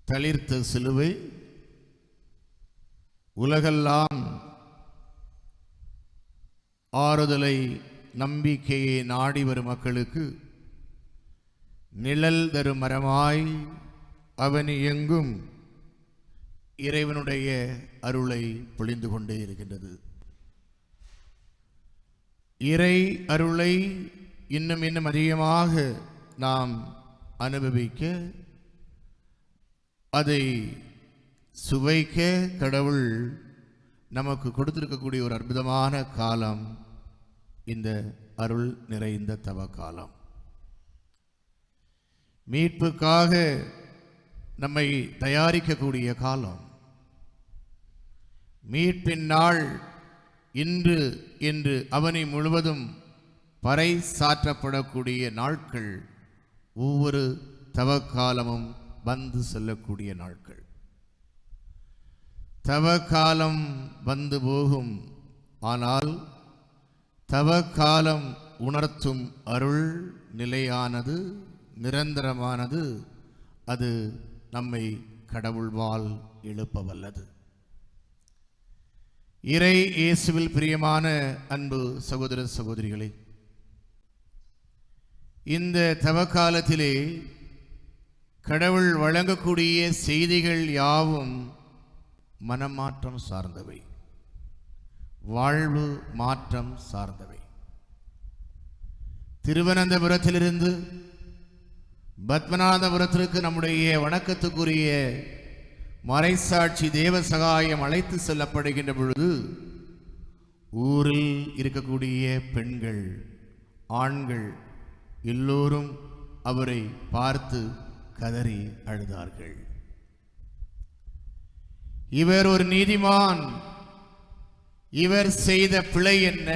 தளிர்த்த சிலுவை உலகெல்லாம் ஆறுதலை நம்பிக்கையை நாடி வரும் மக்களுக்கு நிழல் தரும் மரமாய் அவனி எங்கும் இறைவனுடைய அருளை பொழிந்து கொண்டே இருக்கின்றது. இறை அருளை இன்னும் இன்னும் அதிகமாக நாம் அனுபவிக்க, அதை சுவைக்க கடவுள் நமக்கு கொடுத்திருக்கக்கூடிய ஒரு அற்புதமான காலம் இந்த அருள் நிறைந்த தவ காலம். மீட்புக்காக நம்மை தயாரிக்கக்கூடிய காலம். மீட்பின் நாள் இன்று என்று அவனி முழுவதும் பறை சாற்றப்படக்கூடிய நாட்கள். ஒவ்வொரு தவக்காலமும் வந்து செல்லக்கூடிய நாட்கள். தவக்காலம் வந்து போகும், ஆனால் தவக்காலம் உணர்த்தும் அருள் நிலையானது, நிரந்தரமானது. அது நம்மை கடவுள்வால் எழுப்ப வல்லது. இறை இயேசுவில் பிரியமான அன்பு சகோதர சகோதரிகளே, இந்த தவக்காலத்திலே கடவுள் வழங்கக்கூடிய செய்திகள் யாவும் மனமாற்றம் சார்ந்தவை, வாழ்வு மாற்றம் சார்ந்தவை. திருவனந்தபுரத்திலிருந்து பத்மநாதபுரத்திற்கு நம்முடைய வணக்கத்துக்குரிய மறைசாட்சி தேவசகாயம் அழைத்து செல்லப்படுகின்ற பொழுது ஊரில் இருக்கக்கூடிய பெண்கள், ஆண்கள் எல்லோரும் அவரை பார்த்து கதறி அழுதார்கள். இவர் ஒரு நீதிமான், இவர் செய்த பிழை என்ன,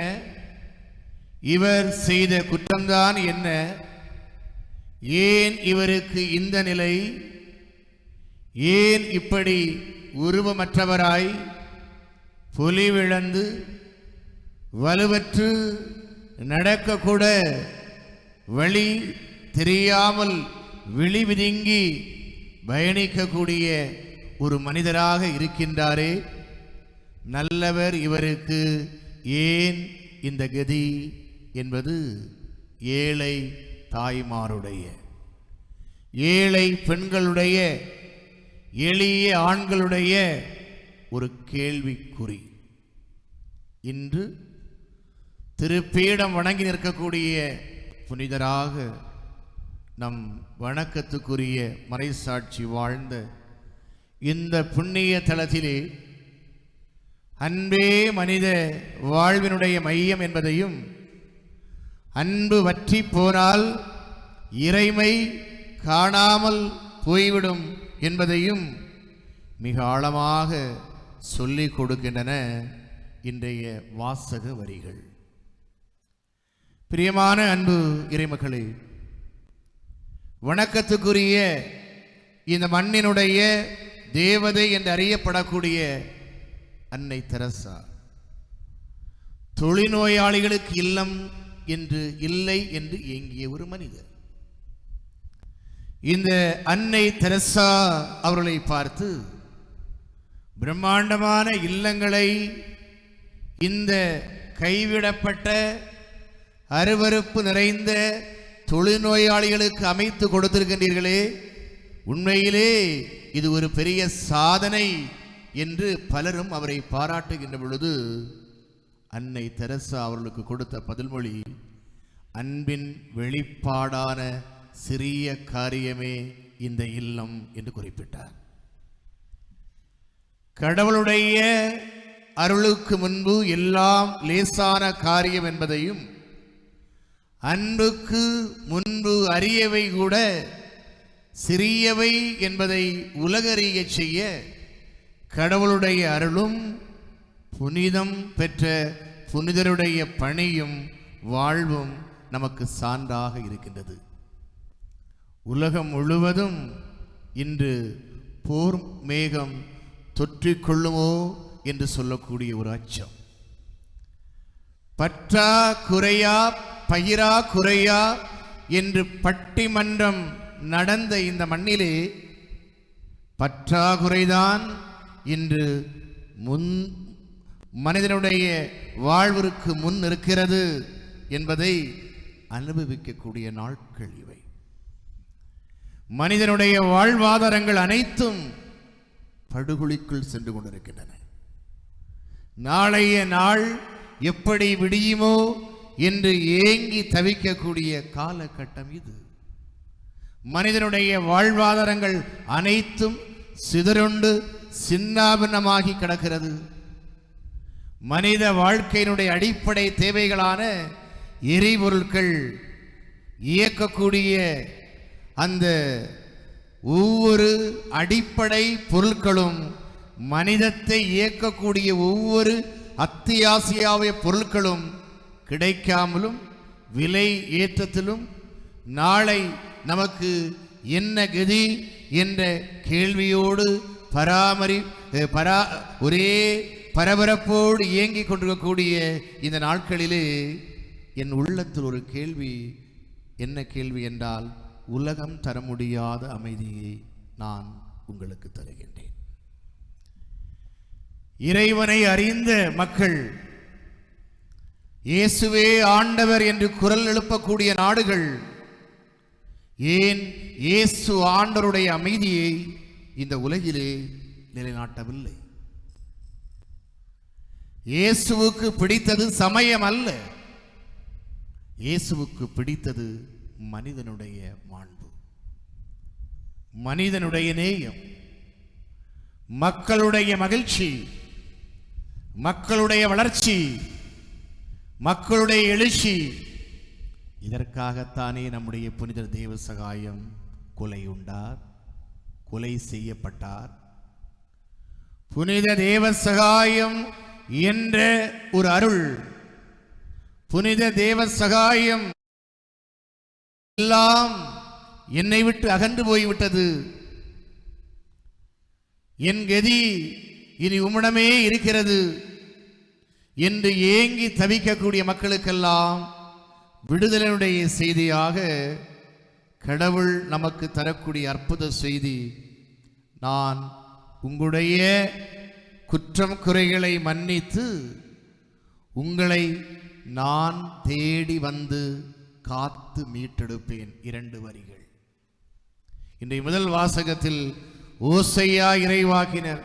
இவர் செய்த குற்றம்தான் என்ன, ஏன் இவருக்கு இந்த நிலை, ஏன் இப்படி உருவமற்றவராய் பொலிவிழந்து வலுவற்று நடக்கக்கூட வழி தெரியாமல் விழி விதுங்கி பயணிக்கக்கூடிய ஒரு மனிதராக இருக்கின்றாரே, நல்லவர் இவருக்கு ஏன் இந்த கதி என்பது ஏழை தாய்மாருடைய, ஏழை பெண்களுடைய, எளிய ஆண்களுடைய ஒரு கேள்விக்குறி. இன்று திருப்பீடம் வணங்கி நிற்கக்கூடிய புனிதராக நம் வணக்கத்துக்குரிய மறைசாட்சி வாழ்ந்த இந்த புண்ணிய தலத்திலே அன்பே மனித வாழ்வினுடைய மையம் என்பதையும், அன்பு வற்றி போனால் இறைமை காணாமல் போய்விடும் என்பதையும் மிக ஆழமாக சொல்லிக் கொடுக்கின்றன இன்றைய வாசக வரிகள். பிரியமான அன்பு இறைமக்களே, வணக்கத்துக்குரிய இந்த மண்ணினுடைய தேவதை என்று அறியப்படக்கூடிய அன்னை தெரசா தொழில்நோயாளிகளுக்கு இல்லம் என்று இல்லை என்று ஏங்கிய ஒரு மனிதர். இந்த அன்னை தெரசா அவர்களை பார்த்து பிரம்மாண்டமான இல்லங்களை இந்த கைவிடப்பட்ட அருவருப்பு நிறைந்த தொழில்நோயாளிகளுக்கு அமைத்து கொடுத்திருக்கின்றீர்களே, உண்மையிலே இது ஒரு பெரிய சாதனை என்று பலரும் அவரை பாராட்டுகின்ற பொழுது அன்னை தெரசா அவர்களுக்கு கொடுத்த பதில்மொழி, அன்பின் வெளிப்பாடான சிறிய காரியமே இந்த இல்லம் என்று குறிப்பிட்டார். கடவுளுடைய அருளுக்கு முன்பு எல்லாம் லேசான காரியம் என்பதையும், அன்புக்கு முன்பு அரியவை கூட சிறியவை என்பதை உலகறிய செய்ய கடவுளுடைய அருளும் புனிதம் பெற்ற புனிதருடைய பணியும் வாழ்வும் நமக்கு சான்றாக இருக்கின்றது. உலகம் முழுவதும் இன்று போர் மேகம் தொற்றிக்கொள்ளுமோ என்று சொல்லக்கூடிய ஒரு அச்சம். பற்றா குறையா பயிரா குறையா என்று பட்டிமன்றம் நடந்த இந்த மண்ணிலே பற்றாக்குறைதான் இன்று மனிதனுடைய வாழ்விற்கு முன் இருக்கிறது என்பதை அனுபவிக்கக்கூடிய நாட்கள் இவை. மனிதனுடைய வாழ்வாதாரங்கள் அனைத்தும் படுகொலிக்குள் சென்று கொண்டிருக்கின்றன. நாளைய நாள் எப்படி விடியுமோ என்று ஏங்கி தவிக்கக்கூடிய காலகட்டம் இது. மனிதனுடைய வாழ்வாதாரங்கள் அனைத்தும் சிதறுண்டு சின்னாபின்னமாகி கிடக்கிறது. மனித வாழ்க்கையினுடைய அடிப்படை தேவைகளான எரிபொருட்கள் இயக்கக்கூடிய அந்த ஒவ்வொரு அடிப்படை பொருட்களும், மனிதத்தை இயக்கக்கூடிய ஒவ்வொரு அத்தியாவசிய பொருட்களும் கிடைக்காமலும் விலை ஏற்றத்திலும் நாளை நமக்கு என்ன கதி என்ற கேள்வியோடு ஒரே பரபரப்போடு இயங்கிக் கொண்டிருக்கக்கூடிய இந்த நாட்களிலே என் உள்ளத்தில் ஒரு கேள்வி, என்ன கேள்வி என்றால், உலகம் தர முடியாத அமைதியை நான் உங்களுக்கு தருகின்றேன். இறைவனை அறிந்த மக்கள், இயேசுவே ஆண்டவர் என்று குரல் எழுப்பக்கூடிய நாடுகள் ஏன் இயேசு ஆண்டவருடைய அமைதியை இந்த உலகிலே நிலைநாட்டவில்லை? இயேசுவுக்கு பிடித்தது சமயம் அல்ல, இயேசுவுக்கு பிடித்தது மனிதனுடைய மாண்பு, மனிதனுடைய நேயம், மக்களுடைய மகிழ்ச்சி, மக்களுடைய வளர்ச்சி, மக்களுடைய எழுச்சி. இதற்காகத்தானே நம்முடைய புனித தேவ சகாயம் கொலையுண்டார், கொலை செய்யப்பட்டார். புனித தேவ சகாயம் என்ற ஒரு அருள், புனித தேவ சகாயம் எல்லாம் என்னை விட்டு அகன்று போய்விட்டது, என் கதி இனி உம்மிடமே இருக்கிறது என்று ஏங்கி தவிக்கக்கூடிய மக்களுக்கெல்லாம் விடுதலையுடைய செய்தியாக கடவுள் நமக்கு தரக்கூடிய அற்புத செய்தி, நான் உங்களுடைய குற்றம் குறைகளை மன்னித்து உங்களை நான் தேடி வந்து காத்து மீட்டெடுப்பேன். 2 வரிகள். இன்றைய முதல் வாசகத்தில் ஓசையா இறைவாக்கினர்,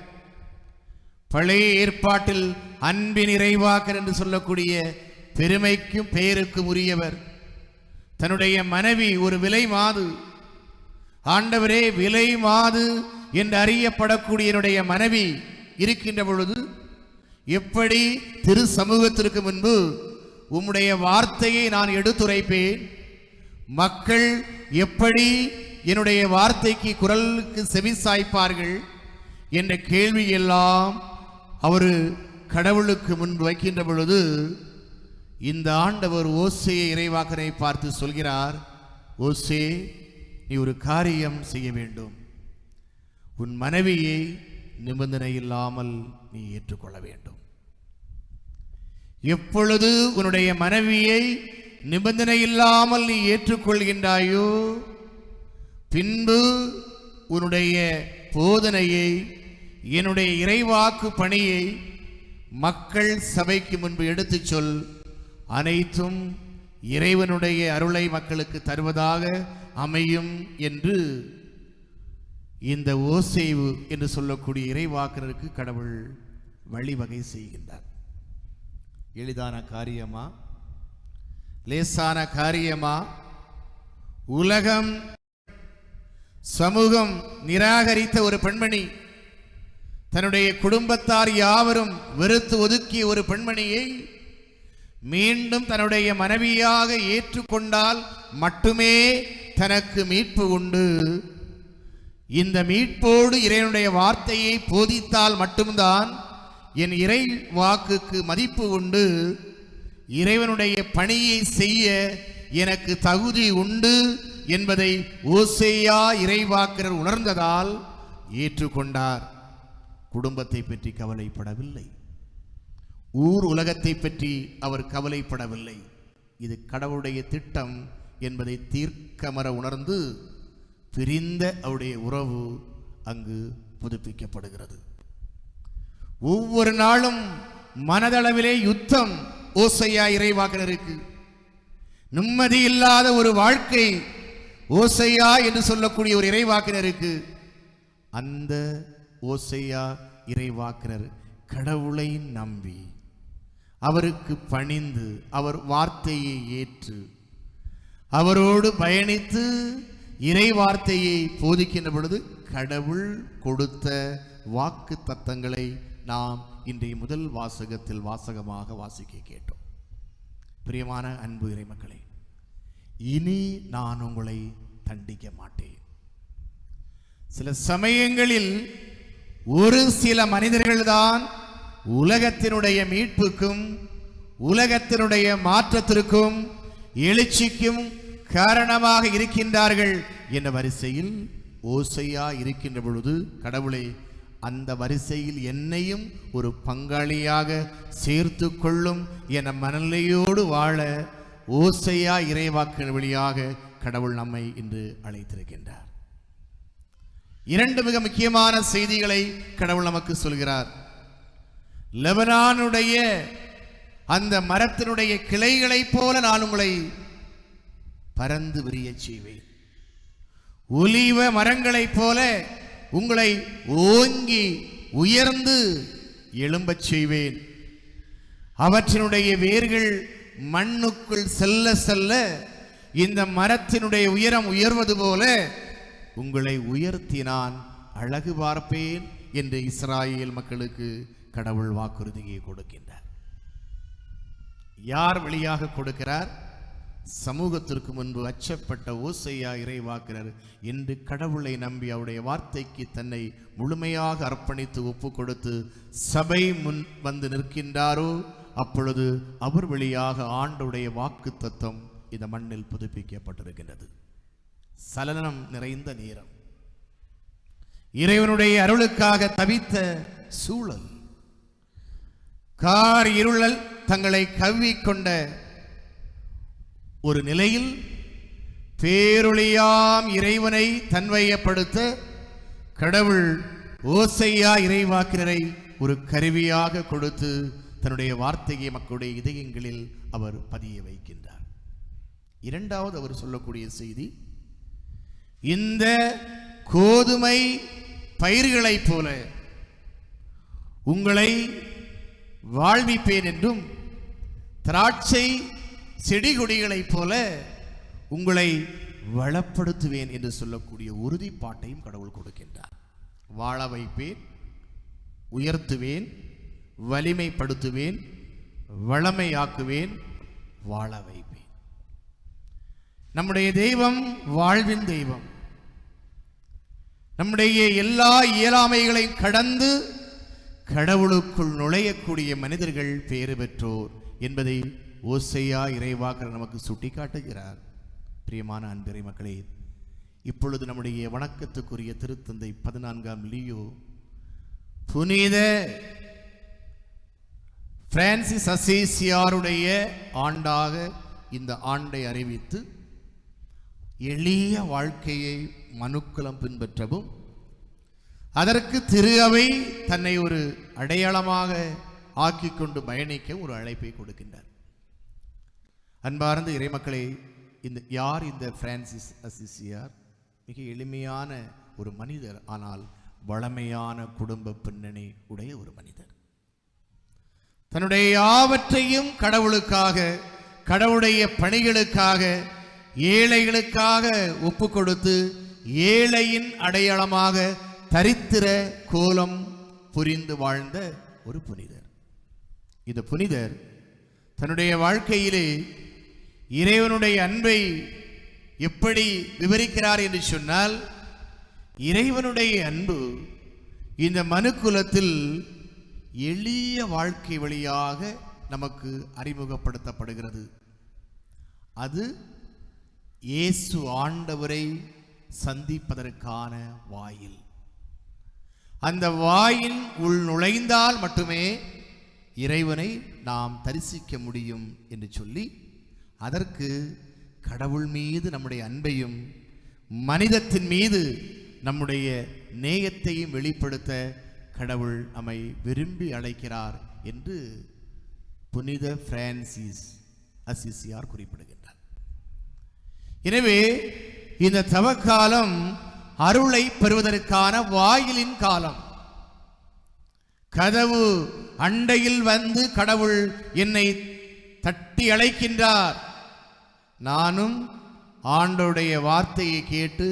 பழைய ஏற்பாட்டில் அன்பின் இறைவாக்கர் என்று சொல்லக்கூடிய பெருமைக்கும் பெயருக்கும் உரியவர், தன்னுடைய மனைவி ஒரு விலை மாது, ஆண்டவரே விலை மாது என்று அறியப்படக்கூடிய என்னுடைய மனைவி இருக்கின்ற பொழுது எப்படி திரு சமூகத்திற்கு முன்பு உம்முடைய வார்த்தையை நான் எடுத்துரைப்பேன், மக்கள் எப்படி என்னுடைய வார்த்தைக்கு குரலுக்கு செவி சாய்ப்பார்கள் என்ற கேள்வியெல்லாம் அவர் கடவுளுக்கு முன்பு வைக்கின்ற பொழுது இந்த ஆண்டவர் ஓசேயை இறைவாக்கனை பார்த்து சொல்கிறார், ஓசே, நீ ஒரு காரியம் செய்ய வேண்டும், உன் மனைவியை நிபந்தனை இல்லாமல் நீ ஏற்றுக்கொள்ள வேண்டும். எப்பொழுது உன்னுடைய மனைவியை நிபந்தனை இல்லாமல் நீ ஏற்றுக்கொள்கின்றாயோ, பின்பு உன்னுடைய போதனையை, என்னுடைய இறைவாக்கு பணியை மக்கள் சபைக்கு முன்பு எடுத்துச் சொல், அனைத்தும் இறைவனுடைய அருளை மக்களுக்கு தருவதாக அமையும் என்று இந்த ஓசேவு என்று சொல்லக்கூடிய இறைவாக்கினருக்கு கடவுள் வழிவகை செய்கின்றார். எளிதான காரியமா? லேசான காரியமா? உலகம் சமூகம் நிராகரித்த ஒரு பெண்மணி, தன்னுடைய குடும்பத்தார் யாவரும் வெறுத்து ஒதுக்கிய ஒரு பெண்மணியை மீண்டும் தன்னுடைய மனைவியாக ஏற்றுக்கொண்டால் மட்டுமே தனக்கு மீட்பு உண்டு, இந்த மீட்போடு இறைவனுடைய வார்த்தையை போதித்தால் மட்டும்தான் என் இறை வாக்குக்கு மதிப்பு உண்டு, இறைவனுடைய பணியை செய்ய எனக்கு தகுதி உண்டு என்பதை ஓசேயா இறைவாக்கினர் உணர்ந்ததால் ஏற்றுக்கொண்டார். குடும்பத்தை பற்றி கவலைப்படவில்லை, ஊர் உலகத்தை பற்றி அவர் கவலைப்படவில்லை. இது கடவுளுடைய திட்டம் என்பதை தீர்க்கமற உணர்ந்து பிரிந்த அவருடைய உறவு அங்கு புதுப்பிக்கப்படுகிறது. ஒவ்வொரு நாளும் மனதளவிலே யுத்தம் ஓசையா இறைவாக்கினருக்கு. நிம்மதி இல்லாத ஒரு வாழ்க்கை ஓசையா என்று சொல்லக்கூடிய ஒரு இறைவாக்கினருக்கு. அந்த ஓசையா இறைவாக்கினர் கடவுளை நம்பி அவருக்கு பணிந்து அவர் வார்த்தையை ஏற்று அவரோடு பயணித்து இறை வார்த்தையை போதிக்கின்ற பொழுது கடவுள் கொடுத்த வாக்கு தத்தங்களை நாம் இன்றைய முதல் வாசகத்தில் வாசகமாக வாசிக்க கேட்டோம். பிரியமான அன்பு இறைமக்களே, இனி நான் உங்களை தண்டிக்க மாட்டேன். சில சமயங்களில் ஒரு சில மனிதர்கள்தான் உலகத்தினுடைய மீட்புக்கும் உலகத்தினுடைய மாற்றத்திற்கும் எழுச்சிக்கும் காரணமாக இருக்கின்றார்கள் என்ற வரிசையில் ஓசையா இருக்கின்ற பொழுது கடவுளே அந்த வரிசையில் என்னையும் ஒரு பங்காளியாக சேர்த்து கொள்ளும் என மனநிலையோடு வாழ ஓசையா இறைவாக்கின் வழியாக கடவுள் நம்மை இன்று அழைத்திருக்கின்றார். இரண்டு மிக முக்கியமான செய்திகளை கடவுள் நமக்கு சொல்கிறார். லெபனானுடைய அந்த மரத்தினுடைய கிளைகளைப் போல நான் உங்களை பறந்து விரிய செய்வேன். ஒலிவ மரங்களைப் போல உங்களை ஓங்கி உயர்ந்து எழும்பச் செய்வேன். அவற்றினுடைய வேர்கள் மண்ணுக்குள் செல்ல செல்ல இந்த மரத்தினுடைய உயரம் உயர்வது போல உங்களை உயர்த்தி நான் அழகு பார்ப்பேன் என்று இஸ்ராயேல் மக்களுக்கு கடவுள் வாக்குறுதியை கொடுக்கின்றார். யார் வழியாக கொடுக்கிறார்? சமூகத்திற்கு முன்பு அச்சப்பட்ட ஓசையா இறைவாக்கினர் என்று கடவுளை நம்பி அவருடைய வார்த்தைக்கு தன்னை முழுமையாக அர்ப்பணித்து ஒப்பு கொடுத்து சபை முன் வந்து நிற்கின்றாரோ அப்பொழுது அவர் வழியாக ஆண்டவருடைய வாக்கு தத்தம் இந்த மண்ணில் புதுப்பிக்கப்பட்டிருக்கின்றது. சலனம் நிறைந்த நேரம், இறைவனுடைய அருளுக்காக தவித்த சூழல், கார் இருளல் தங்களை கவ்விக்கொண்ட ஒரு நிலையில் பேரொளியாம் இறைவனை தன்வயப்படுத்த கடவுள் ஓசையா இறைவாக்கினரை ஒரு கருவியாக கொடுத்து தன்னுடைய வார்த்தையை மக்களுடைய இதயங்களில் அவர் பதிய வைக்கின்றார். இரண்டாவது அவர் சொல்லக்கூடிய செய்தி, இந்த கோதுமை பயிர்களைப் போல உங்களை வாழ்விப்பேன் என்றும் திராட்சை செடி கொடிகளைப் போல உங்களை வளப்படுத்துவேன் என்று சொல்லக்கூடிய உறுதிப்பாட்டையும் கடவுள் கொடுக்கின்றார். வாழ வைப்பேன், உயர்த்துவேன், வலிமைப்படுத்துவேன், வளமையாக்குவேன், வாழ வைப்பேன். நம்முடைய தெய்வம் வாழ்வின் தெய்வம். நம்முடைய எல்லா இயலாமைகளையும் கடந்து கடவுளுக்குள் நுழையக்கூடிய மனிதர்கள் பேறு பெற்றோர் என்பதை ஓசையா இறைவாக்கினர் நமக்கு சுட்டி காட்டுகிறார். பிரியமான அன்பிறை மக்களே, இப்பொழுது நம்முடைய வணக்கத்துக்குரிய திருத்தந்தை 14ஆம் லியோ புனித பிரான்சிஸ் அசீசியாருடைய ஆண்டாக இந்த ஆண்டை அறிவித்து எளிய வாழ்க்கையை மனுக்குலம் பின்பற்றவும் அதற்கு திரு அவை தன்னை ஒரு அடையாளமாக ஆக்கி கொண்டு பயணிக்க ஒரு அழைப்பை கொடுக்கின்றார். அன்பார்ந்த இறைமக்களே, யார் இந்த பிரான்சிஸ் அசிசியார்? மிக எளிமையான ஒரு மனிதர், ஆனால் வளமையான குடும்ப பின்னணி உடைய ஒரு மனிதர். தன்னுடைய யாவற்றையும் கடவுளுக்காக, கடவுளுடைய பணிகளுக்காக, ஏழைகளுக்காக ஒப்பு கொடுத்து ஏழையின் அடையாளமாக தரித்திர கோலம் புரிந்து வாழ்ந்த ஒரு புனிதர். இந்த புனிதர் தன்னுடைய வாழ்க்கையிலே இறைவனுடைய அன்பை எப்படி விவரிக்கிறார் என்று சொன்னால், இறைவனுடைய அன்பு இந்த மனுக்குலத்தில் எளிய வாழ்க்கை வழியாக நமக்கு அறிமுகப்படுத்தப்படுகிறது. அது இயேசு ஆண்டவரை சந்திப்பதற்கான வாயில். அந்த வாயின் உள் நுழைந்தால் மட்டுமே இறைவனை நாம் தரிசிக்க முடியும் என்று சொல்லி, அதற்கு கடவுள் மீது நம்முடைய அன்பையும் மனிதத்தின் மீது நம்முடைய நேயத்தையும் வெளிப்படுத்த கடவுள் நம்மை விரும்பி அழைக்கிறார் என்று புனித பிரான்சிஸ் அசிசியார் குறிப்பிடுகின்றார். எனவே இந்த தவக்காலம் அருளை பெறுவதற்கான வாயிலின் காலம். கதவு அண்டையில் வந்து கடவுள் என்னை தட்டி அழைக்கின்றார். நானும் ஆண்டவருடைய வார்த்தையை கேட்டு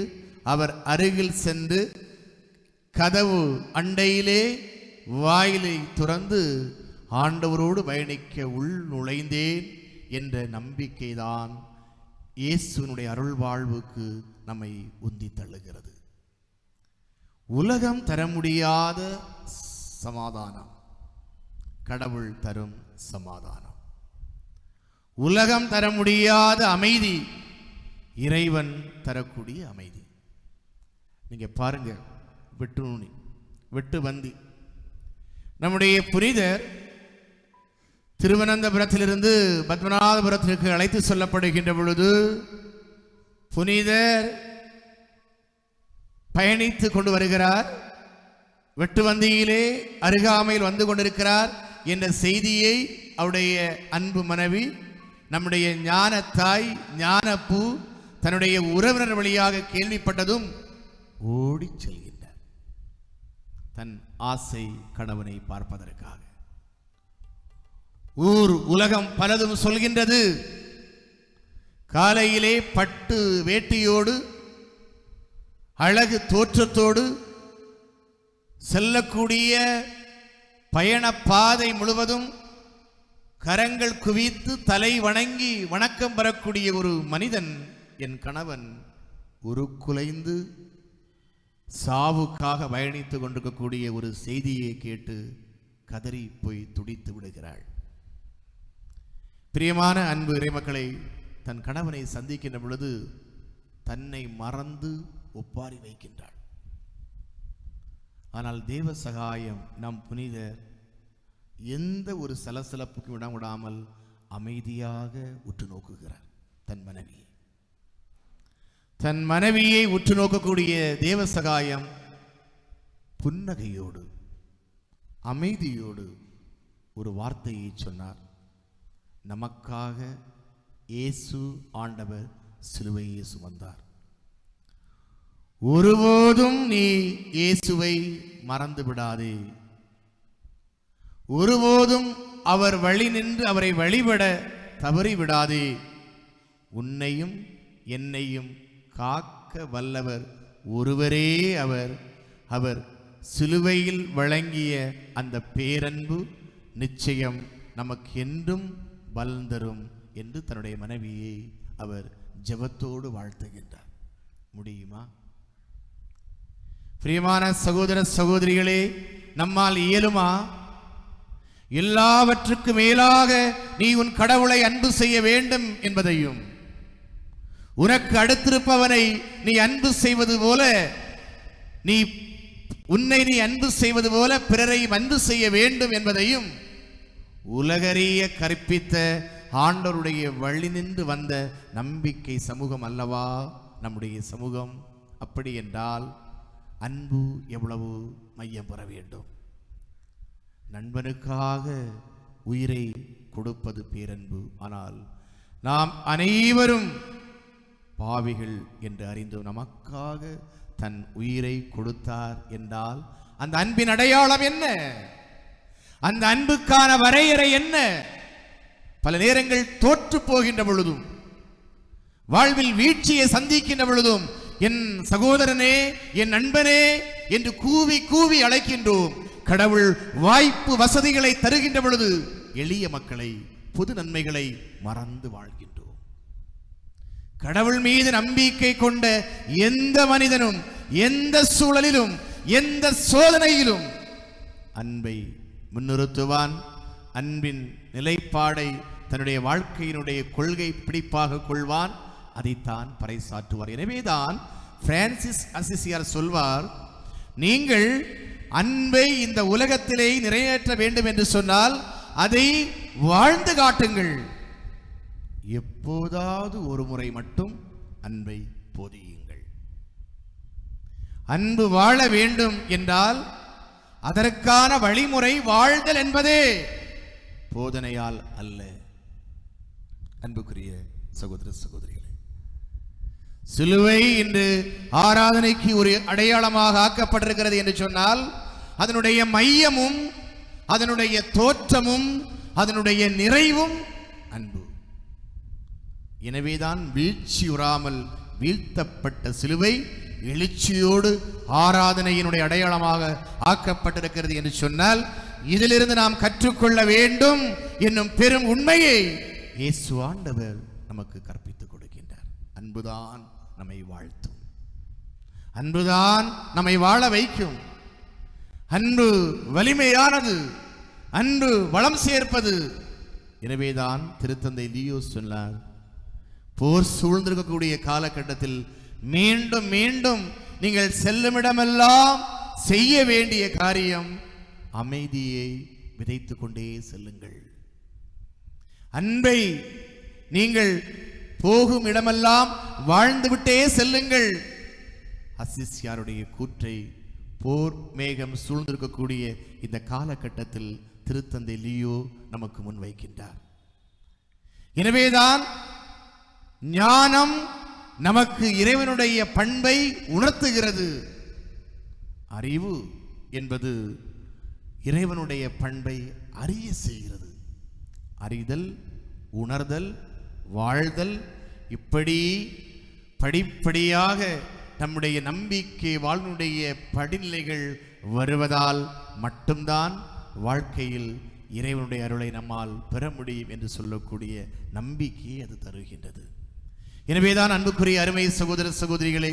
அவர் அருகில் சென்று கதவு அண்டையிலே வாயிலை துறந்து ஆண்டவரோடு பயணிக்க உள் நுழைந்தேன் என்ற நம்பிக்கைதான் இயேசுவினுடைய அருள் வாழ்வுக்கு நம்மை உந்தி தள்ளுகிறது. உலகம் தர முடியாத சமாதானம் கடவுள் தரும் சமாதானம். உலகம் தர முடியாத அமைதி இறைவன் தரக்கூடிய அமைதி. நீங்க பாருங்க, வெட்டு வந்தி நம்முடைய புனிதர் திருவனந்தபுரத்திலிருந்து பத்மநாபபுரத்திற்கு அழைத்து செல்லப்படுகின்ற பொழுது புனிதர் பயணித்து கொண்டு வருகிறார். வெட்டுவந்தியிலே அருகாமையில் வந்து கொண்டிருக்கிறார் என்ற செய்தியை அவருடைய அன்பு மனைவி நம்முடைய ஞான தாய் ஞானப்பூ தன்னுடைய உறவினர் வழியாக கேள்விப்பட்டதும் ஓடி செல்கின்றார் தன் ஆசை கணவனை பார்ப்பதற்காக. உலகம் பலதும் சொல்கின்றது. காலையிலே பட்டு வேட்டியோடு அழகு தோற்றத்தோடு செல்லக்கூடிய பயண பாதை முழுவதும் கரங்கள் குவித்து தலை வணங்கி வணக்கம் பெறக்கூடிய ஒரு மனிதன் என் கணவன் உருக்குலைந்து சாவுக்காக பயணித்துக் கொண்டிருக்கக்கூடிய ஒரு செய்தியை கேட்டு கதறி போய் துடித்து விடுகிறாள். பிரியமான அன்பு இறைமக்களை, தன் கணவனை சந்திக்கின்ற பொழுது தன்னை மறந்து ஒப்பாரி வைக்கின்றாள். ஆனால் தேவ சகாயம் நம் புனிதர் எந்த ஒரு சலசலப்புக்கும் இடம் விடாமல் அமைதியாக உற்று நோக்குகிறார். தன் மனைவியை உற்று நோக்கக்கூடிய தேவ சகாயம் புன்னகையோடு அமைதியோடு ஒரு வார்த்தையை சொன்னார். நமக்காக இயேசு ஆண்டவர் சிலுவையை சுமந்தார். ஒருபோதும் நீ இயேசுவை மறந்து விடாதே. ஒருபோதும் அவர் வழி நின்று அவரை வழிபட தவறி விடாதே. உன்னையும் என்னையும் காக்க வல்லவர் ஒருவரே அவர். அவர் சிலுவையில் வழங்கிய அந்த பேரன்பு நிச்சயம் நமக்கு என்றும் பலன் தரும் என்று தன்னுடைய மனைவியை அவர் ஜெபத்தோடு வாழ்த்துகின்றார். முடியுமா? பிரியமான சகோதர சகோதரிகளே, நம்மால் இயலுமா? எல்லாவற்றுக்கு மேலாக நீ உன் கடவுளை அன்பு செய்ய வேண்டும் என்பதையும், உனக்கு அடுத்திருப்பவனை நீ அன்பு செய்வது போல உன்னை நீ அன்பு செய்வது போல பிறரையும் அன்பு செய்ய வேண்டும் என்பதையும் உலகறிய கற்பித்த ஆண்டவருடைய வழி நின்று வந்த நம்பிக்கை சமூகம் அல்லவா நம்முடைய சமூகம்? அப்படி என்றால் அன்பு எவ்வளவு மையம் பெற வேண்டும். நண்பனுக்காக உயிரை கொடுப்பது பேரன்பு. ஆனால் நாம் அனைவரும் பாவிகள் என்று அறிந்து நமக்காக தன் உயிரை கொடுத்தார் என்றால் அந்த அன்பின் அடையாளம் என்ன? அந்த அன்புக்கான வரையறை என்ன? பல நேரங்கள் தோற்று போகின்ற பொழுதும், வாழ்வில் வீழ்ச்சியை சந்திக்கின்ற பொழுதும் என் சகோதரனே, என் நண்பனே என்று கூவி கூவி அழைக்கின்றோம். கடவுள் வாய்ப்பு வசதிகளை தருகின்ற பொழுது எளிய மக்களை, பொது நன்மைகளை மறந்து வாழ்கின்றோம். கடவுள் மீது நம்பிக்கை கொண்ட எந்த மனிதனும் எந்த சூழலிலும் எந்த சோதனையிலும் அன்பை முன்னிறுத்துவான். அன்பின் நிலைப்பாடை தன்னுடைய வாழ்க்கையினுடைய கொள்கை பிடிப்பாக கொள்வான். அதைத்தான் பறைசாற்றுவார். எனவேதான் பிரான்சிஸ் அசிசியார் சொல்வார், நீங்கள் அன்பை இந்த உலகத்திலே நிறைவேற்ற வேண்டும் என்று சொன்னால் அதை வாழ்ந்து காட்டுங்கள். எப்போதாவது ஒரு முறை மட்டும் அன்பை போதியுங்கள். அன்பு வாழ வேண்டும் என்றால் அதற்கான வழிமுறை வாழ்தல் என்பதே போதனையால் அல்ல. அன்புக்குரிய சகோதர சகோதரிகளே, சிலுவை இன்று ஆராதனைக்கு ஒரு அடையாளமாக ஆக்கப்பட்டிருக்கிறது என்று சொன்னால் அதனுடைய மையமும் அதனுடைய தோற்றமும் அதனுடைய நிறைவும் அன்பு. எனவேதான் வீழ்ச்சியுறாமல் வீழ்த்தப்பட்ட சிலுவை எழுச்சியோடு ஆராதனையினுடைய அடையாளமாக ஆக்கப்பட்டிருக்கிறது என்று சொன்னால் இதிலிருந்து நாம் கற்றுக்கொள்ள வேண்டும் என்னும் பெரும் உண்மையை இயேசு ஆண்டவர் நமக்கு கற்பித்துக் கொடுக்கின்றார். அன்புதான் நம்மை வாழ்த்தும், அன்புதான் நம்மை வாழ வைக்கும். அன்பு வலிமையானது, அன்பு வளம் சேர்ப்பது. எனவேதான் திருத்தந்தை லியோ சொன்னார், போர் சூழ்ந்திருக்கக்கூடிய காலகட்டத்தில் மீண்டும் மீண்டும் நீங்கள் செல்லுமிடமெல்லாம் செய்ய வேண்டிய காரியம் அமைதியை விதைத்துக் கொண்டே செல்லுங்கள். அன்பை நீங்கள் போகும் இடமெல்லாம் வாழ்ந்துவிட்டே செல்லுங்கள். அசிஸ்யாருடைய கூற்றை போர் மேகம் சூழ்ந்திருக்கக்கூடிய இந்த காலகட்டத்தில் திருத்தந்தை லியோ நமக்கு முன்வைக்கின்றார். எனவேதான் ஞானம் நமக்கு இறைவனுடைய பண்பை உணர்த்துகிறது. அறிவு என்பது இறைவனுடைய பண்பை அறிய செய்கிறது. அறிதல், உணர்தல், வாழ்தல், இப்படி படிப்படியாக நம்முடைய நம்பிக்கை வாழ்வுடைய படிநிலைகள் வருவதால் மட்டும்தான் வாழ்க்கையில் இறைவனுடைய அருளை நம்மால் பெற முடியும் என்று சொல்லக்கூடிய நம்பிக்கையை அது தருகின்றது. எனவேதான் அன்புக்குரிய அருமை சகோதர சகோதரிகளே,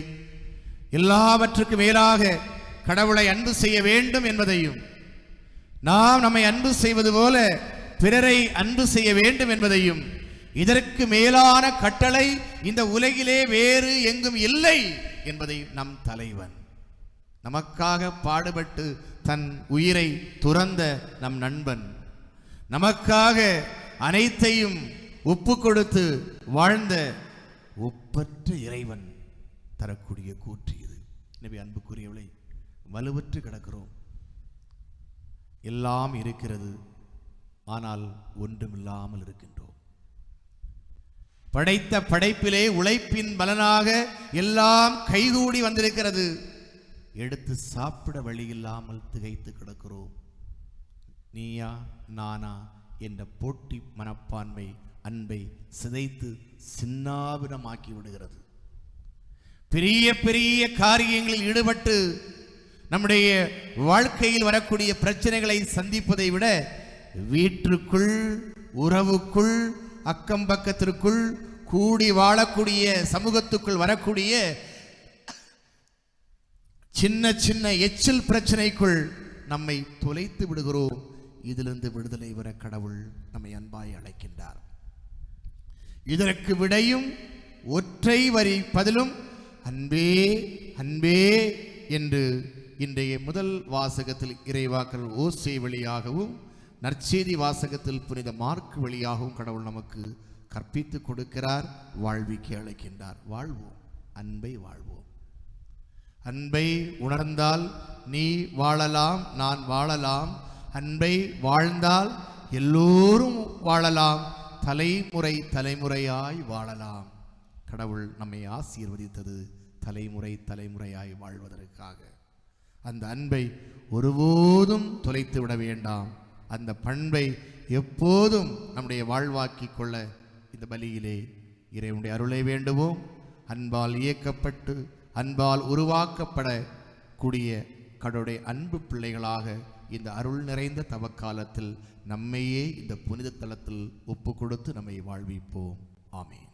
எல்லாவற்றுக்கும் மேலாக கடவுளை அன்பு செய்ய வேண்டும் என்பதையும் நாம் நம்மை அன்பு செய்வது போல பிறரை அன்பு செய்ய வேண்டும் என்பதையும், இதற்கு மேலான கட்டளை இந்த உலகிலே வேறு எங்கும் இல்லை என்பதை நம் தலைவன் நமக்காக பாடுபட்டு தன் உயிரை துறந்த நம் நண்பன், நமக்காக அனைத்தையும் ஒப்பு கொடுத்து வாழ்ந்த ஒப்பற்ற இறைவன் தரக்கூடிய கூற்று இது. எனவே அன்புக்குரியவளை, வலுவற்று கிடக்கிறோம். எல்லாம் இருக்கிறது, ஆனால் ஒன்றுமில்லாமல் இருக்கின்றோம். படைத்த படைப்பிலே உழைப்பின் பலனாக எல்லாம் கைகூடி வந்திருக்கிறது. எடுத்து சாப்பிட வழி இல்லாமல் திகைத்து கிடக்கிறோம். நீயா நானா என்ற போட்டி மனப்பான்மை அன்பை சிதைத்து சின்னாபினமாக்கி விடுகிறது. பெரிய பெரிய காரியங்களில் ஈடுபட்டு நம்முடைய வாழ்க்கையில் வரக்கூடிய பிரச்சனைகளை சந்திப்பதை விட வீட்டுக்குள், உறவுக்குள், அக்கம் பக்கத்திற்குள், கூடி வாழக்கூடிய சமூகத்துக்குள் வரக்கூடிய சின்ன சின்ன எச்சில் பிரச்சனைக்குள் நம்மை தொலைத்து விடுகிறோம். இதிலிருந்து விடுதலை பெற கடவுள் நம்மை அன்பாய் அழைக்கின்றார். இதற்கு விடையும் ஒற்றை வரி பதிலும் அன்பே அன்பே என்று இன்றைய முதல் வாசகத்தில் இறைவாக்கல் ஓசை வழியாகவும் நற்செய்தி வாசகத்தில் புனித மார்க் வழியாகவும் கடவுள் நமக்கு கற்பித்து கொடுக்கிறார், வாழ்விக்க அழைக்கின்றார். வாழ்வோம், அன்பை வாழ்வோம். அன்பை உணர்ந்தால் நீ வாழலாம், நான் வாழலாம். அன்பை வாழ்ந்தால் எல்லோரும் வாழலாம், தலைமுறை தலைமுறையாய் வாழலாம். கடவுள் நம்மை ஆசீர்வதித்தது தலைமுறை தலைமுறையாய் வாழ்வதற்காக. அந்த அன்பை ஒருபோதும் தொலைத்து விட வேண்டாம். அந்த பண்பை எப்போதும் நம்முடைய வாழ்வாக்கிக் கொள்ள இந்த பலியிலே இறைவனுடைய அருளை வேண்டுவோம். அன்பால் இயக்கப்பட்டு அன்பால் உருவாக்கப்படக்கூடிய கடவுளுடைய அன்பு பிள்ளைகளாக இந்த அருள் நிறைந்த தவக்காலத்தில் நம்மையே இந்த புனித தலத்தில் ஒப்பு கொடுத்து நம்மை வாழ்விப்போம். ஆமென்.